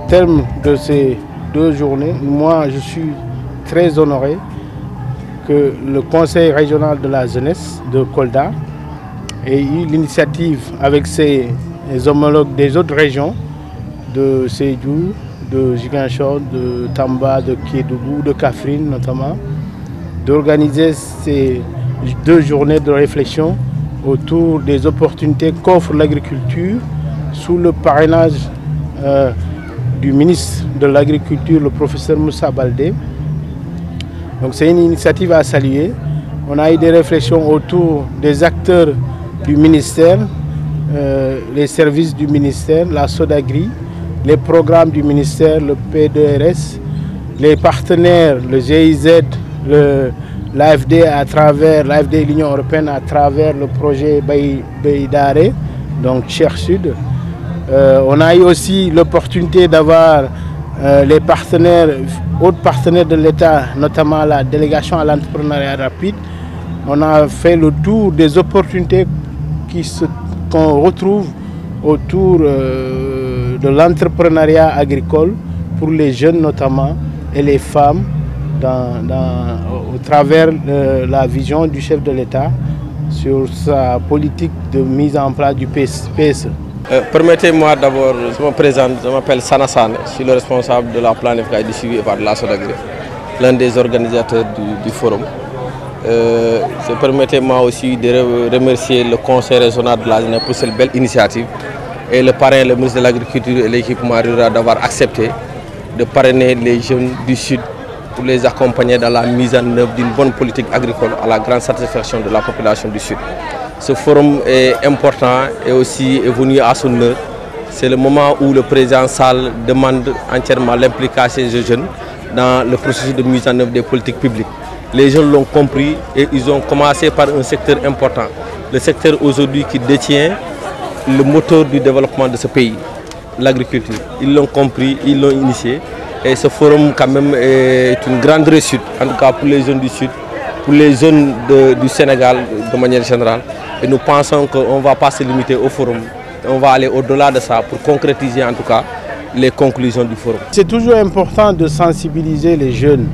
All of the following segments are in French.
terme de ces 2 journées, moi je suis très honoré que le Conseil régional de la jeunesse de Kolda ait eu l'initiative avec ses homologues des autres régions de Sédhiou, de Ziguinchor, de Tamba, de Kédougou, de Kaffrine notamment, d'organiser ces 2 journées de réflexion autour des opportunités qu'offre l'agriculture sous le parrainage du ministre de l'Agriculture, le professeur Moussa Baldé. Donc c'est une initiative à saluer. On a eu des réflexions autour des acteurs du ministère, les services du ministère, la Sodagri, les programmes du ministère, le P2RS, les partenaires, le GIZ, l'AFD à travers l'AFD et l'Union européenne à travers le projet Baïdare, donc Cher Sud. On a eu aussi l'opportunité d'avoir les partenaires, autres partenaires de l'État, notamment la délégation à l'entrepreneuriat rapide. On a fait le tour des opportunités qu'on retrouve autour de l'entrepreneuriat agricole pour les jeunes notamment et les femmes au travers la vision du chef de l'État sur sa politique de mise en place du PSE. Permettez-moi d'abord, je me présente, je m'appelle Sana Sane, je suis le responsable de la planification du suivi par la Sodagri, l'un des organisateurs du forum. Permettez-moi aussi de remercier le Conseil régional de la jeunesse pour cette belle initiative et le parrain, le ministre de l'Agriculture et l'équipement rural d'avoir accepté de parrainer les jeunes du Sud pour les accompagner dans la mise en œuvre d'une bonne politique agricole à la grande satisfaction de la population du Sud. Ce forum est important et aussi est venu à son heure. C'est le moment où le président Sall demande entièrement l'implication des jeunes dans le processus de mise en œuvre des politiques publiques. Les jeunes l'ont compris et ils ont commencé par un secteur important. Le secteur aujourd'hui qui détient le moteur du développement de ce pays, l'agriculture. Ils l'ont compris, ils l'ont initié. Et ce forum quand même est une grande réussite, en tout cas pour les jeunes du Sud, pour les jeunes du Sénégal de manière générale. Et nous pensons qu'on ne va pas se limiter au forum, on va aller au-delà de ça pour concrétiser en tout cas les conclusions du forum. C'est toujours important de sensibiliser les jeunes.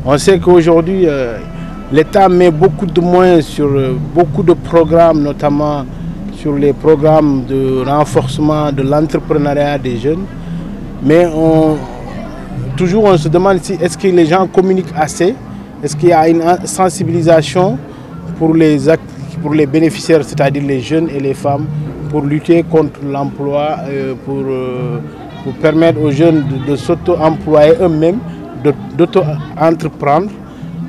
On sait qu'aujourd'hui, l'État met beaucoup de moyens sur beaucoup de programmes, notamment sur les programmes de renforcement de l'entrepreneuriat des jeunes. Mais toujours on se demande si est-ce que les gens communiquent assez, est-ce qu'il y a une sensibilisation pour les bénéficiaires, c'est-à-dire les jeunes et les femmes, pour lutter contre l'emploi, pour permettre aux jeunes de s'auto-employer eux-mêmes, d'auto-entreprendre.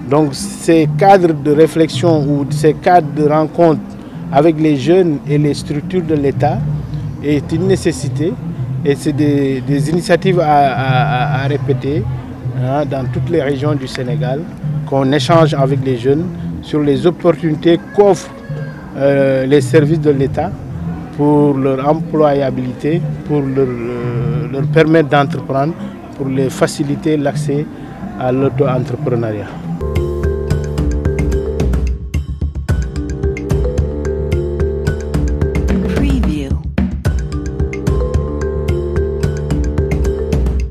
Donc ces cadres de réflexion ou ces cadres de rencontre avec les jeunes et les structures de l'État est une nécessité. Et c'est des initiatives à répéter dans toutes les régions du Sénégal, qu'on échange avec les jeunes sur les opportunités qu'offrent les services de l'État pour leur employabilité, pour leur permettre d'entreprendre, pour les faciliter l'accès à l'auto-entrepreneuriat.